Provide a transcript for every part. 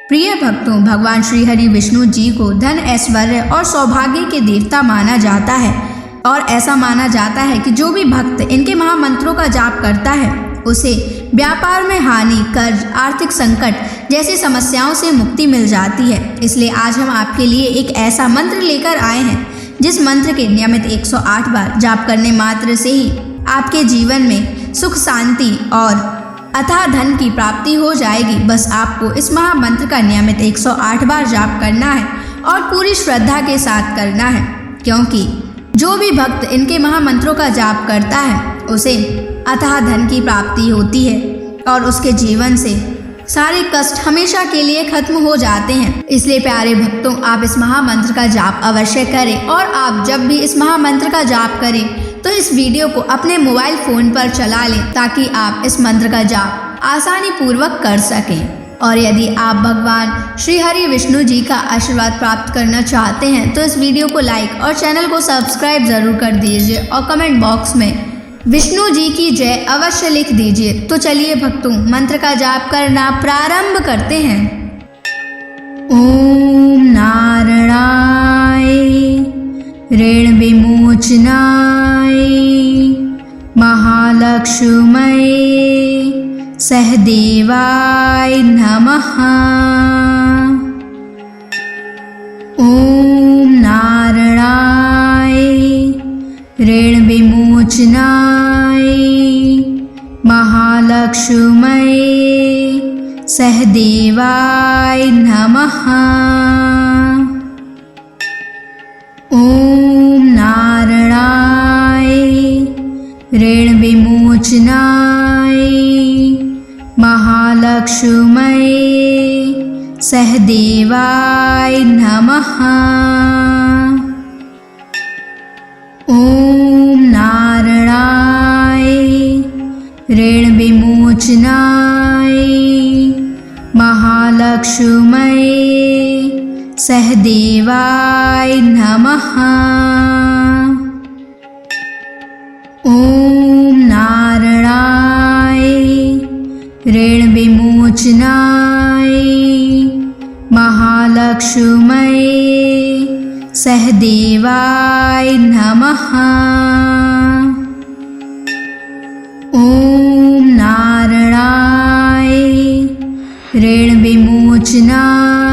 प्रिय भक्तों, भगवान श्री हरि विष्णु जी को धन, ऐश्वर्य और सौभाग्य के देवता माना जाता है और ऐसा माना जाता है कि जो भी भक्त इनके महामंत्रों का जाप करता है उसे व्यापार में हानि, कर्ज, आर्थिक संकट जैसी समस्याओं से मुक्ति मिल जाती है। इसलिए आज हम आपके लिए एक ऐसा मंत्र लेकर आए हैं जिस मंत्र के नियमित 108 बार जाप करने मात्र से ही आपके जीवन में सुख, शांति और अथाह धन की प्राप्ति हो जाएगी। बस आपको इस महामंत्र का नियमित 108 बार जाप करना है और पूरी श्रद्धा के साथ करना है, क्योंकि जो भी भक्त इनके महामंत्रों का जाप करता है उसे अथाह धन की प्राप्ति होती है और उसके जीवन से सारे कष्ट हमेशा के लिए खत्म हो जाते हैं। इसलिए प्यारे भक्तों, आप इस महामंत्र का जाप अवश्य करें और आप जब भी इस महामंत्र का जाप करें तो इस वीडियो को अपने मोबाइल फोन पर चला लें ताकि आप इस मंत्र का जाप आसानी पूर्वक कर सकें। और यदि आप भगवान श्री हरि विष्णु जी का आशीर्वाद प्राप्त करना चाहते हैं तो इस वीडियो को लाइक और चैनल को सब्सक्राइब जरूर कर दीजिए और कमेंट बॉक्स में विष्णु जी की जय अवश्य लिख दीजिए। तो चलिए भक्तों, मंत्र का जाप करना प्रारंभ करते हैं। ओम नारायणाय ऋण विमोचनाय महालक्ष्मये सहदेवाय नमः। ओम नारायणाय ऋण विमोचनाय महालक्ष्मये सहदेवाय नमः। ओम नारायणाय ऋण विमोचनाय महालक्ष्मये सहदेवाय नमः। ओम नारायणाय ऋण विमोचनाय महालक्ष्मये सहदेवाय नमः। ओम नारायणाय ऋण विमोचनाय महालक्ष्मये सहदेवाय नमः। ओम नारायणाय ऋण विमोचनाय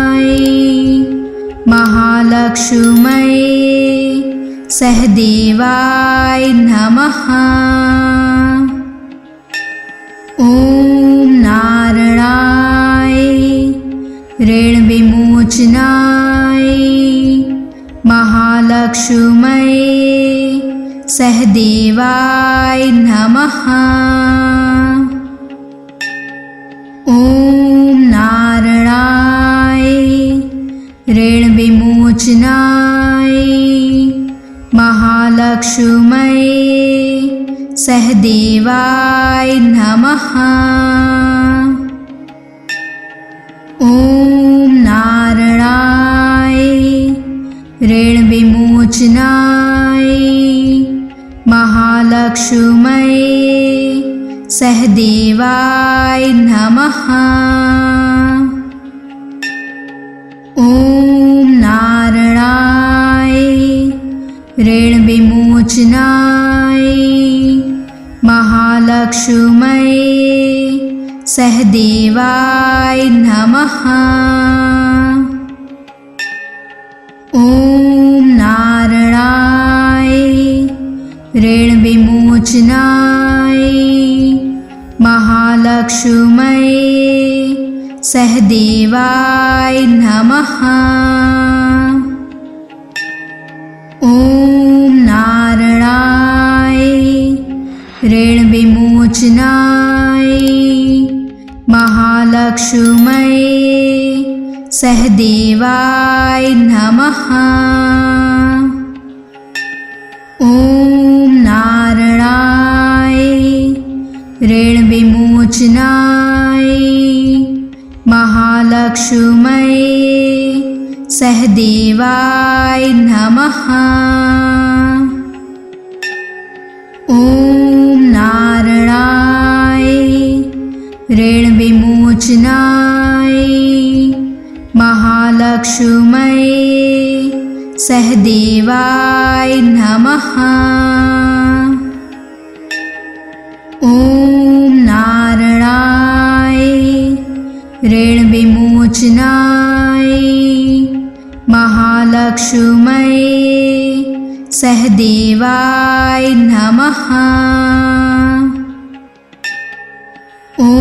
महालक्ष्मये सहदेवाय नमः। ओम नारायणाय ऋण विमोचनाय महालक्ष्मये सहदेवाय नमः। ओम नारायणाय ऋण विमोचनाय महालक्ष्मये सहदेवाय नमः। ओम नारायणाय ऋण विमोचनाय महालक्ष्मये सहदेवाय नमः। ओम नारायणाय ऋण विमोचनाय महालक्ष्मये सहदेवाय नमः। ओम नारायणाय ऋण विमोचनाय महालक्ष्मये सहदेवाय नमः। ओम नारायणाय ऋण विमोचनाय महालक्ष्मये सहदेवाय नमः। ओम नारायणाय ऋण विमोचनाय महालक्ष्मये सहदेवाय नमः। ओम नारायणाय ऋण विमोचनाय महालक्ष्म्यै सहदेवाय नमः। ॐ नारायणाय ऋणविमोचनाय महालक्ष्म्यै सहदेवाय नमः। ॐ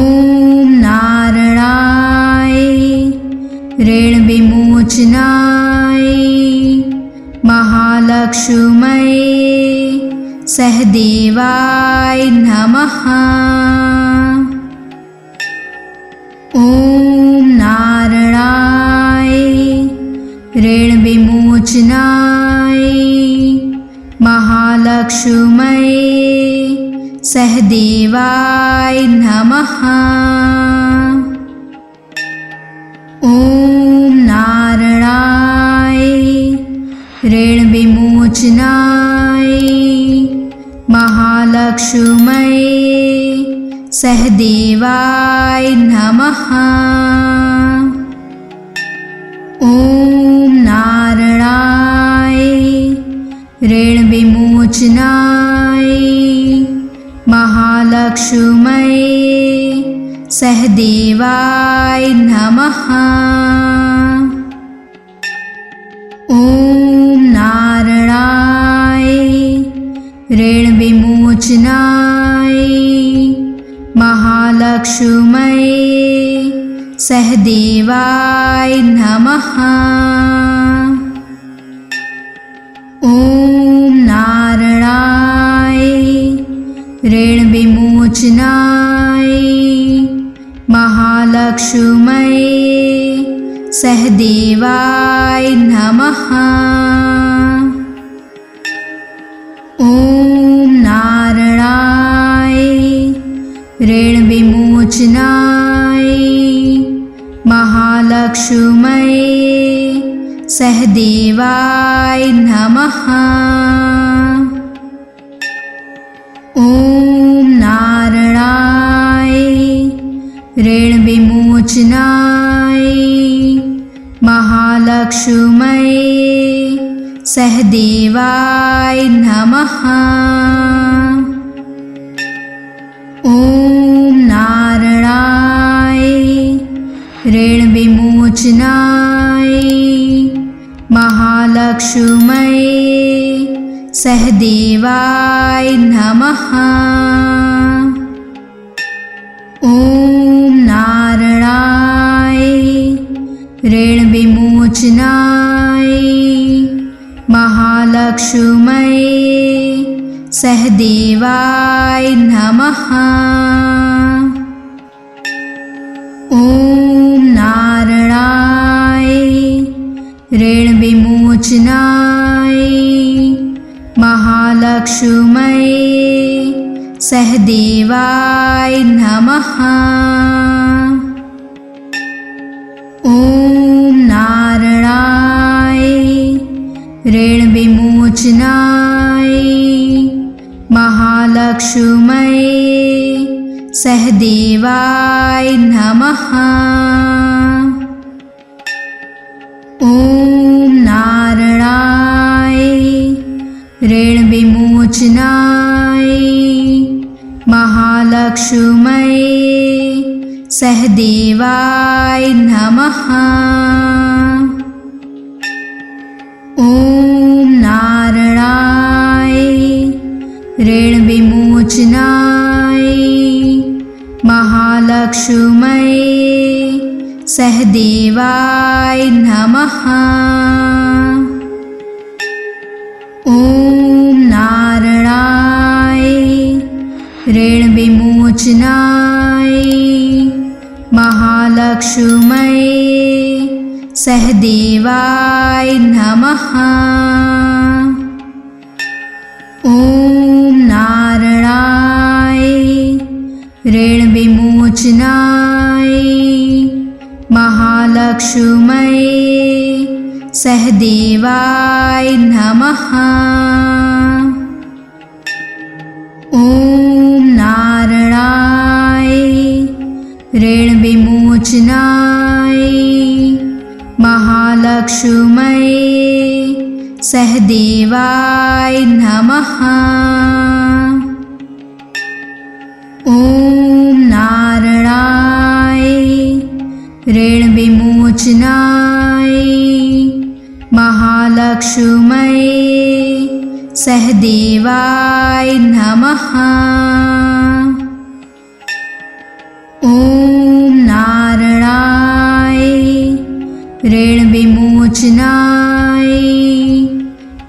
नारायणाय ऋणविमोचनाय महालक्ष्म्यै सहदेवाय नमः। ॐ नारायणाय ऋणविमोचनाय महालक्ष्म्यै सहदेवाय नमः। ॐ नारायणाय ऋणविमोचनाय महालक्ष्म्यै सहदेवाय नमः। ॐ नारायणाय ऋणविमोचनाय महालक्ष्म्यै सहदेवाय नमः। ॐ नारायणाय ऋणविमोचनाय महालक्ष्म्यै सहदेवाय नमः। ॐ नारायणाय ऋणविमोचनाय महालक्ष्म्यै सहदेवाय नमः। ॐ नारायणाय ऋणविमोचनाय महालक्ष्म्यै सहदेवाय नमः। ॐ नारायणाय ऋणविमोचनाय महालक्ष्म्यै सहदेवाय नमः। ॐ नारायणाय ऋणविमोचनाय महालक्ष्म्यै सहदेवाय नमः। ॐ नारायणाय ऋणविमोचनाय महालक्ष्म्यै सहदेवाय नमः। ॐ नारायणाय ऋणविमोचनाय महालक्ष्म्यै सहदेवाय नमः। ॐ नारायणाय ऋणविमोचनाय महालक्ष्म्यै सहदेवाय नमः। ॐ नारायणाय ऋणविमोचनाय महालक्ष्म्यै सहदेवाय नमः। ॐ नारायणाय ऋणविमोचनाय महालक्ष्म्यै सहदेवाय नमः। ॐ नारायणाय ऋणविमोचनाय महालक्ष्म्यै सहदेवाय नमः। ॐ नारायणाय ऋणविमोचनाय महालक्ष्म्यै सहदेवाय नमः। ॐ नारायणाय ऋणविमोचनाय महालक्ष्म्यै सहदेवाय नमः। ओम नारायणाय ऋण विमोचनाय महालक्ष्म्यै सहदेवाय नमः। ओम नारायणाय ऋण विमोचनाय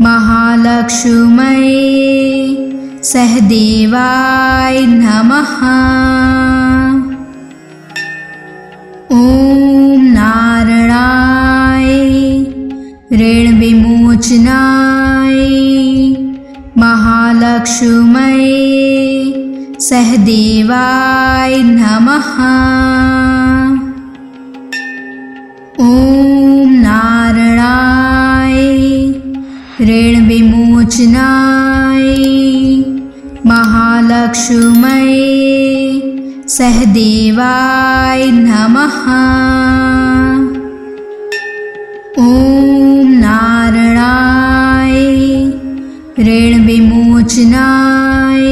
महालक्ष्म्यै सहदेवाय नमः। ओम नारायणाय ऋण विमोचनाय महालक्ष्म्यै सहदेवाय नमः। ओम नारायणाय ऋण विमोचनाय महालक्ष्म्यै सहदेवाय नमः। ओम नारायणाय ऋण विमोचनाय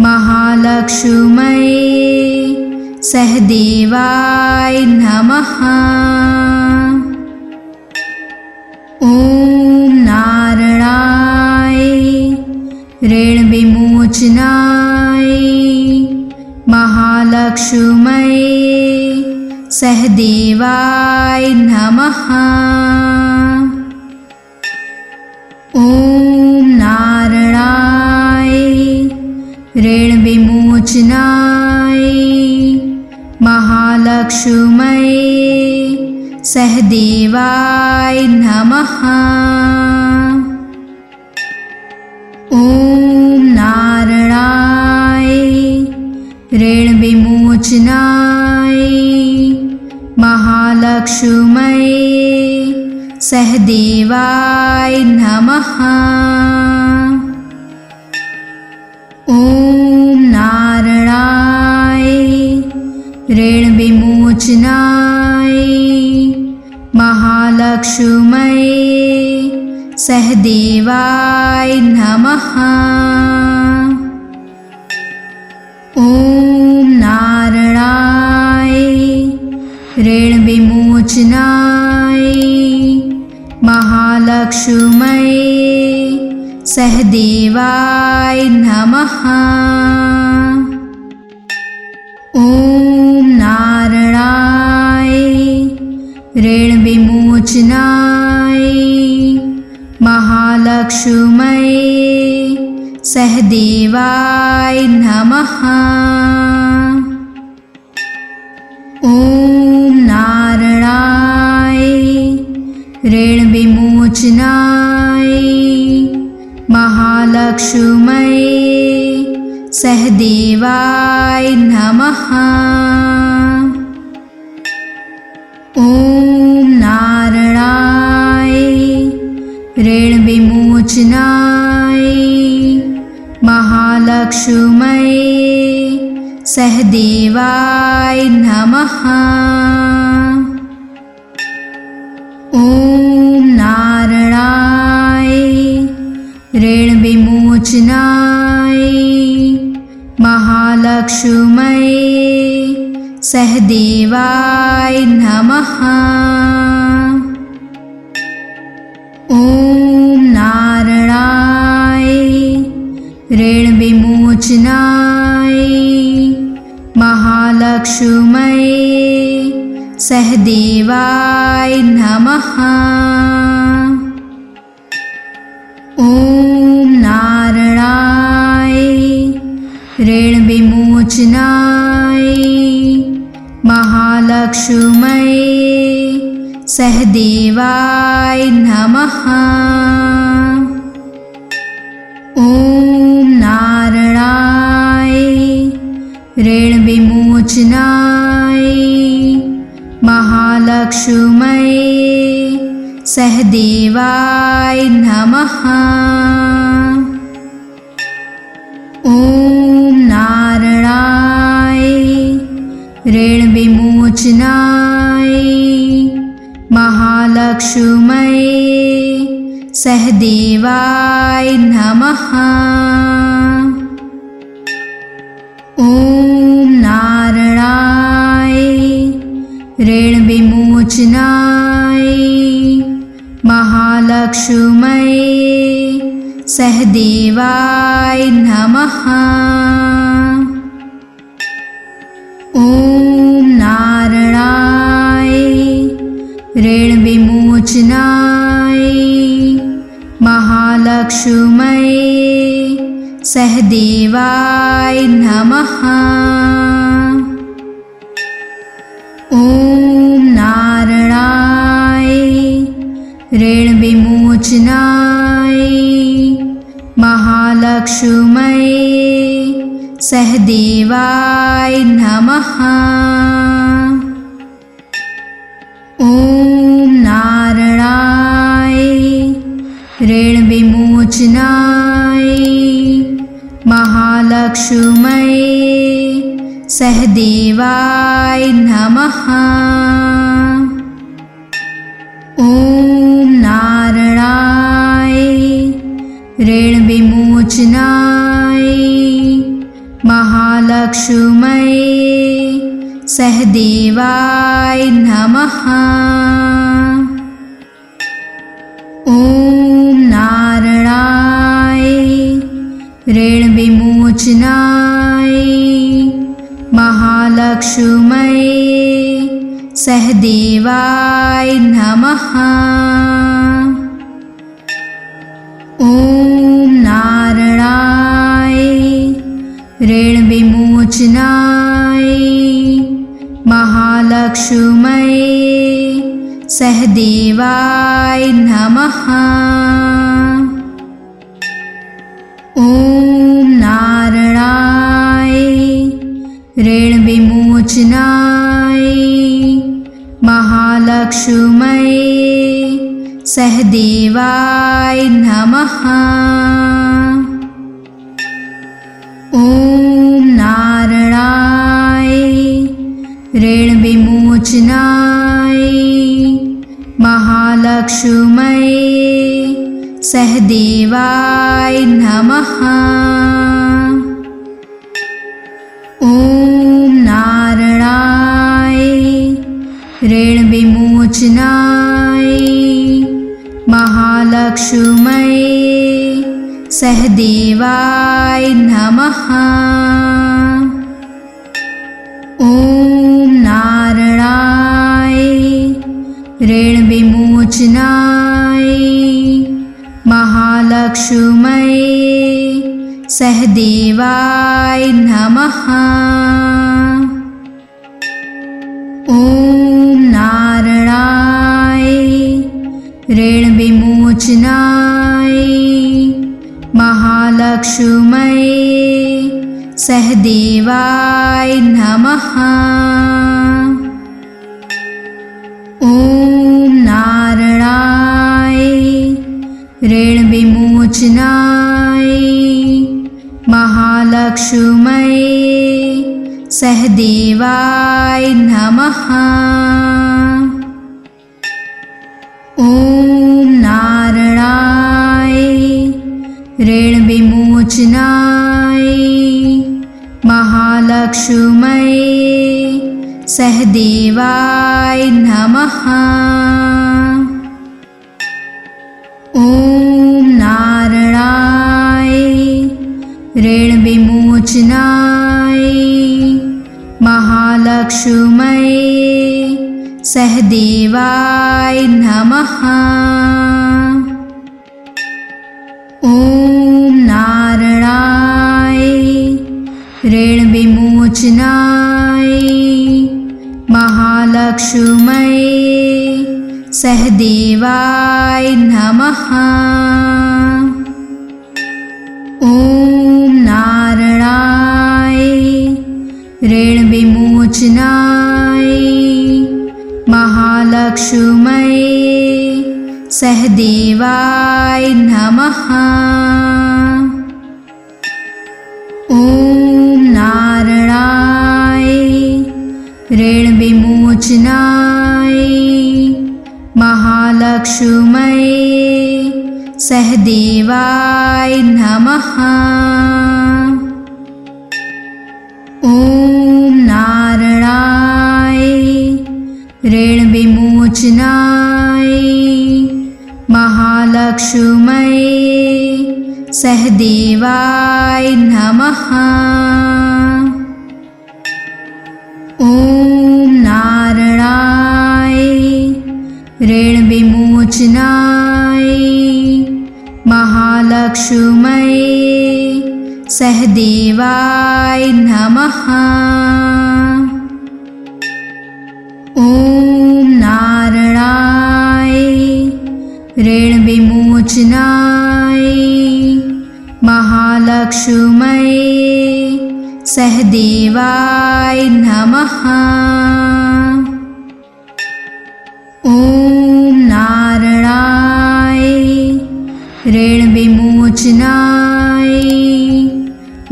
महालक्ष्म्यै सहदेवाय नमः। ओम नारायणाय ऋण विमोचनाय महालक्ष्म्यै सहदेवाय नमः। ओम नारायणाय ऋण विमोचनाय महालक्ष्म्यै सहदेवाय नमः। ओम नारायणाय ऋण विमोचनाय महालक्ष्म्यै सहदेवाय नमः। ओम नारायणाय ऋण विमोचनाय महालक्ष्म्यै सहदेवाय नमः। ओम नारायणाय ऋण विमोचनाय महालक्ष्म्यै सहदेवाय नमः। ओम नारायणाय ऋण विमोचनाय महालक्ष्म्यै सहदेवाय नमः। ओम नारायणाय ऋण विमोचनाय महालक्ष्म्यै सहदेवाय नमः। ओम नारायणाय ऋण विमोचनाय महालक्ष्म्यै सहदेवाय नमः। ओम नारायणाय ऋण विमोचनाय महालक्ष्म्यै सहदेवाय नमः। ओम नारायणाय ऋण विमोचनाय महालक्ष्म्यै सहदेवाय नमः। ओम नारायणाय ऋण विमोचनाय महालक्ष्म्यै सहदेवाय नमः। ओम नारायणाय ऋण विमोचनाय महालक्ष्म्यै सहदेवाय नमः। ओम नारायणाय ऋण विमोचनाय महालक्ष्म्यै सहदेवाय नमः। ओम नारायणाय ऋण विमोचनाय महालक्ष्मये सहदेवाय नमः। ओम नारायणाय ऋण विमोचनाय महालक्ष्मये सहदेवाय नमः। ओम नारायणाय ऋण विमोचनाय महालक्ष्मये सहदेवाय नमः। ओम नारायणाय ऋण विमोचनाय महालक्ष्मये सहदेवाय नमः। ओम नारायणाय ऋण विमोचनाय महालक्ष्मये सहदेवाय नमः। ओम नारायणाय ऋण विमोचनाय महालक्ष्मये सहदेवाय नमः। ओम नारायणाय ऋण विमोचनाय महालक्ष्मये सहदेवाय नमः। ओम नारायणाय ऋण विमोचनाय महालक्ष्मये सहदेवाय नमः। ओम नारायणाय ऋण विमोचनाय महालक्ष्मये सहदेवाय नमः। ओम नारायणाय ऋण विमोचनाय महालक्ष्मये सहदेवाय नमः। ओम नारायणाय ऋण विमोचनाय महालक्ष्मये सहदेवाय नमः। ओम नारायणाय ऋण विमोचनाय महालक्ष्मये सहदेवाय नमः। ओम नारायणाय ऋण विमोचनाय महालक्ष्मये सहदेवाय नमः। ओम नारायणाय ऋण विमोचनाय महालक्ष्मये सहदेवाय नमः। ओम नारायणाय ऋण विमोचनाय महालक्ष्मये सहदेवाय नमः। ओम नारायणाय ऋण विमोचनाय महालक्ष्मये सहदेवाय नमः। ओम नारायणाय ऋण विमोचनाय महालक्ष्मये सहदेवाय नमः। ओम नारायणाय ऋण विमोचनाय महालक्ष्मये सहदेवाय नमः। ओम नारायणाय ऋण विमोचनाय महालक्ष्म्यै सहदेवाय नमः। ओम नारायणाय ऋण विमोचनाय महालक्ष्म्यै सहदेवाय नमः। ओम नारायणाय ऋण विमोचनाय महालक्ष्म्यै सहदेवाय नमः। ओम नारायणाय ऋण विमोचनाय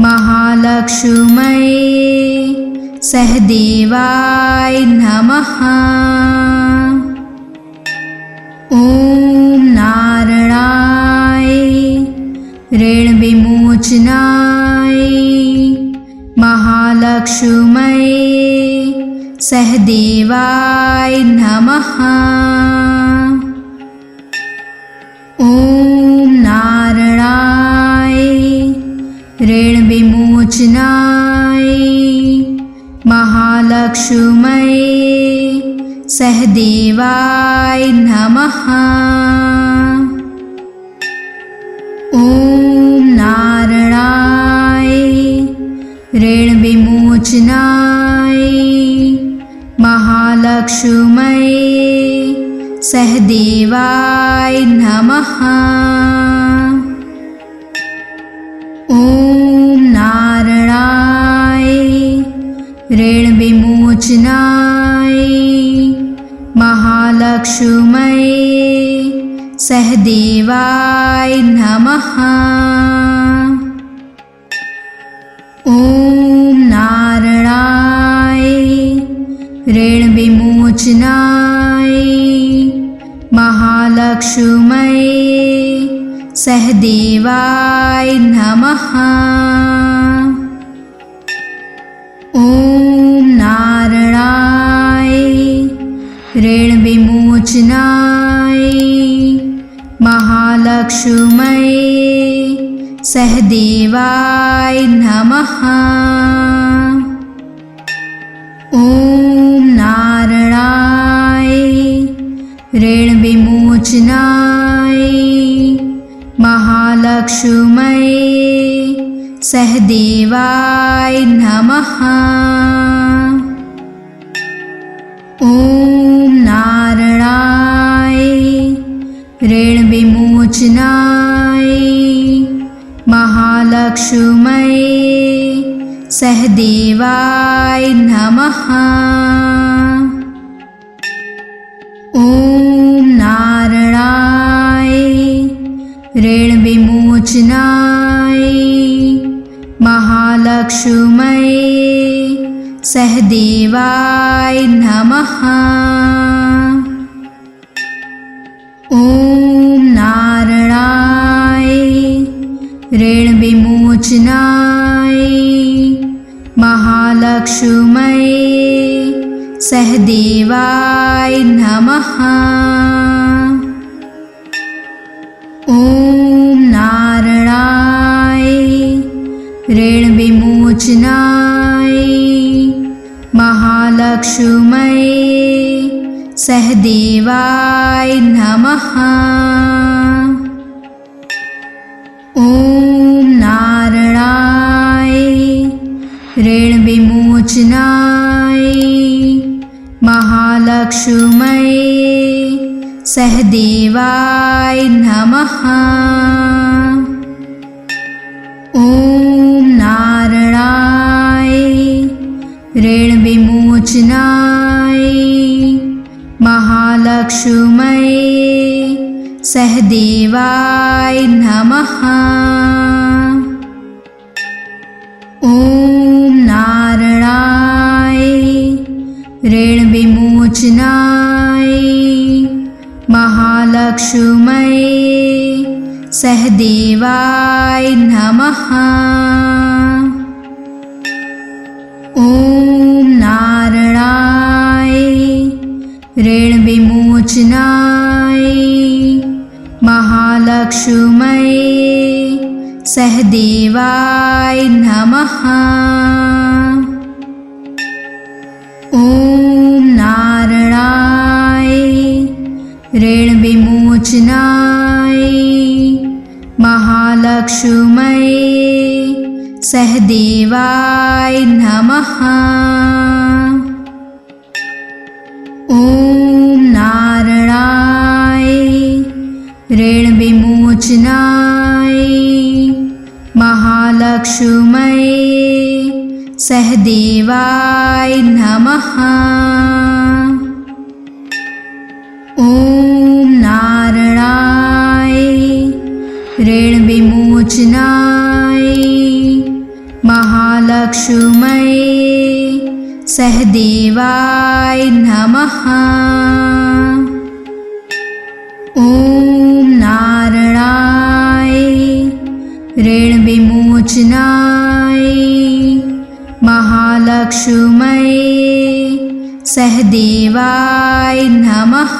महालक्ष्म्यै सहदेवाय नमः। ओम नारायणाय ऋण विमोचनाय महालक्ष्म्यै सहदेवाय नमः। ओम नारायणाय ऋण विमोचनाय महालक्ष्म्यै सहदेवाय नमः। ओम नारायणाय ऋण विमोचनाय महालक्ष्म्यै सहदेवाय नमः। ओम नारायणाय ऋण विमोचनाय महालक्ष्म्यै सहदेवाय नमः। ओम नारायणाय ऋण विमोचनाय महालक्ष्म्यै सहदेवाय नमः। ओम नारायणाय ऋण विमोचनाय महालक्ष्म्यै सहदेवाय नमः। ओम नारायणाय ऋण विमोचनाय महालक्ष्म्यै सहदेवाय नमः। ओम नारायणाय ऋण विमोचनाय महालक्ष्म्यै सहदेवाय नमः। ओम नारायणाय ऋण विमोचनाय महालक्ष्म्यै सहदेवाय नमः। ओम नारायणाय ऋण विमोचनाय महालक्ष्म्यै सहदेवाय नमः। ओम नारायणाय ऋण विमोचनाय महालक्ष्म्यै सहदेवाय नमः। ओम नारायणाय ऋण विमोचनाय महालक्ष्म्यै सहदेवाय नमः। ओम नारायणाय ऋण विमोचनाय महालक्ष्म्यै सहदेवाय नमः। ओम नारायणाय ऋण विमोचनाय महालक्ष्म्यै सहदेवाय नमः। ओम नारायणाय ऋण विमोचनाय महालक्ष्मये सहदेवाय नमः। ओम नारायणाय ऋण विमोचनाय महालक्ष्मये सहदेवाय नमः। ओम नारायणाय ऋण विमोचनाय महालक्ष्मये सहदेवाय नमः। ओम नारायणाय ऋण विमोचनाय महालक्ष्मये सहदेवाय नमः। ओम नारायणाय ऋण विमोचनाय महालक्ष्मये सहदेवाय नमः।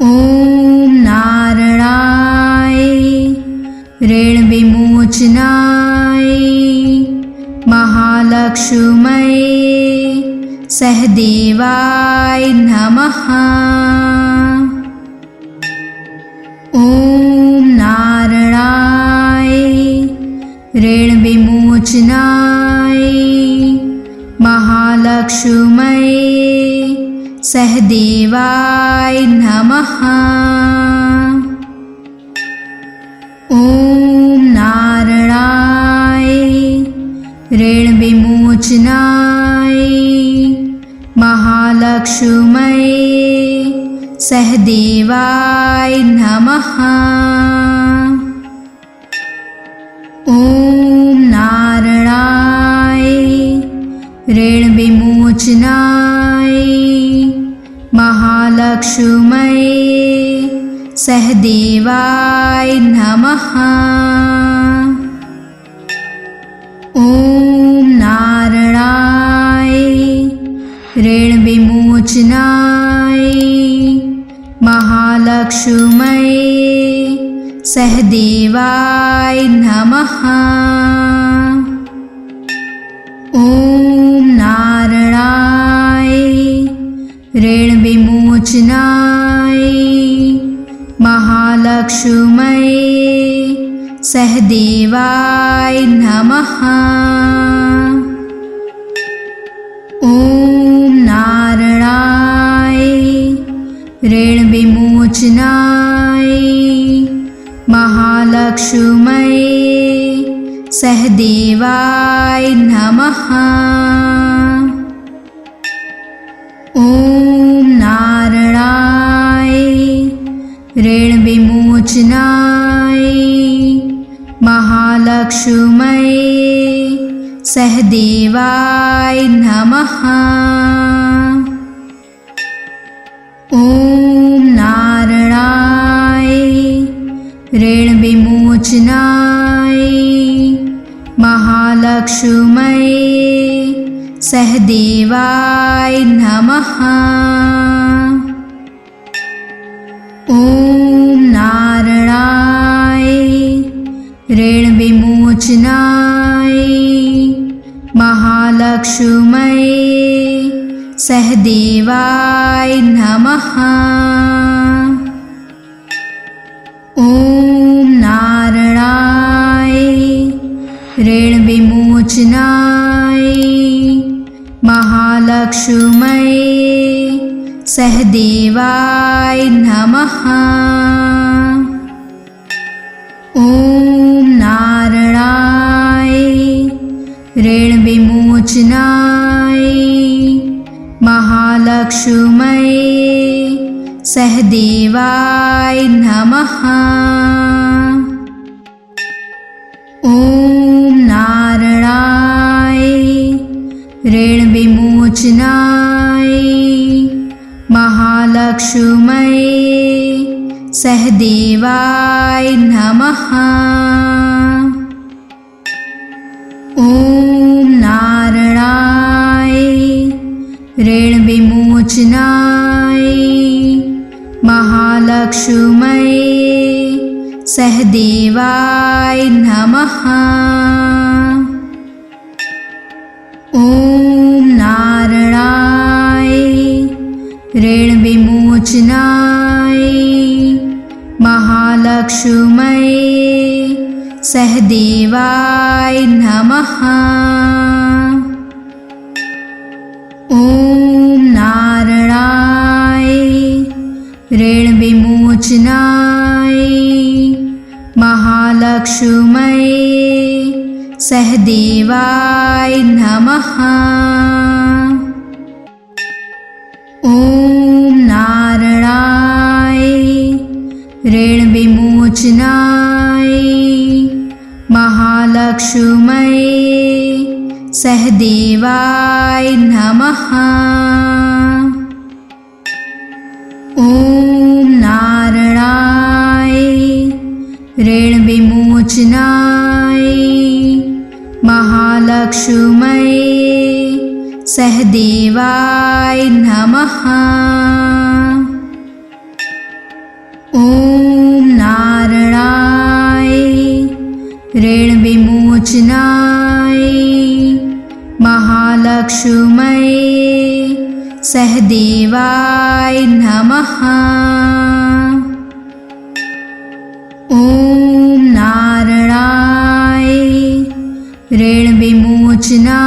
ओम नारायणाय ऋण विमोचनाय महालक्ष्मये सहदेवाय नमः। ओम नारायणाय ऋण विमोचनाय महालक्ष्मये सहदेवाय नमः। ओम नारायणाय ऋण विमोचनाय महालक्ष्मये सहदेवाय नमः। ओम नारायणाय ऋण विमोचनाय महालक्ष्मये सहदेवाय नमः। ओम नारायणाय ऋण विमोचनाय महालक्ष्मये सहदेवाय नमः। ओम नारायणाय ऋण विमोचनाय महालक्ष्मये सहदेवाय नमः। ओम नारायणाय ऋण विमोचनाय महालक्ष्मये सहदेवाय नमः। ओम नारायणाय ऋण विमोचनाय महालक्ष्मये सहदेवाय नमः। ओम नारायणाय ऋण विमोचनाय महालक्ष्मये सहदेवाय नमः। ओम नारायणाय ऋण विमोचनाय महालक्ष्मये सहदेवाय नमः। ओम नारायणाय ऋण विमोचनाय महालक्ष्मये सहदेवाय नमः। ओम नारायणाय ऋण विमोचनाय महालक्ष्मये सहदेवाय नमः। ओम नारायणाय ऋण विमोचनाय महालक्ष्मये ॐ नारायणाय ऋणविमोचनाय महालक्ष्म्यै सहदेवाय नमः। ॐ नारायणाय ऋणविमोचनाय महालक्ष्म्यै सहदेवाय नमः। ॐ नारायणाय ऋणविमोचनाय महालक्ष्म्यै सहदेवाय नमः। ॐ नारायणाय ऋणविमोचनाय महालक्ष्म्यै सहदेवाय नमः। ॐ नारायणाय ऋणविमोचनाय महालक्ष्म्यै सहदेवाय नमः। ॐ नारायणाय ऋणविमोचनाय महालक्ष्म्यै सहदेवाय नमः। ॐ नारायणाय ऋणविमोचनाय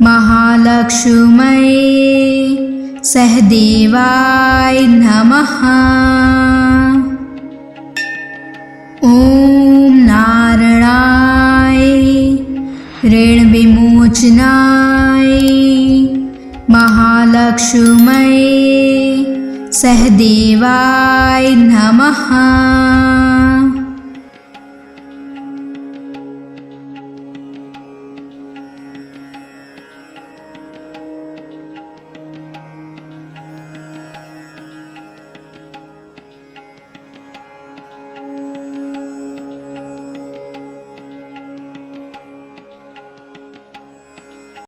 महालक्ष्म्यै सहदेवाय नमः। ॐ नारायणाय ऋणविमोचनाय महालक्ष्म्यै सहदेवाय नमः।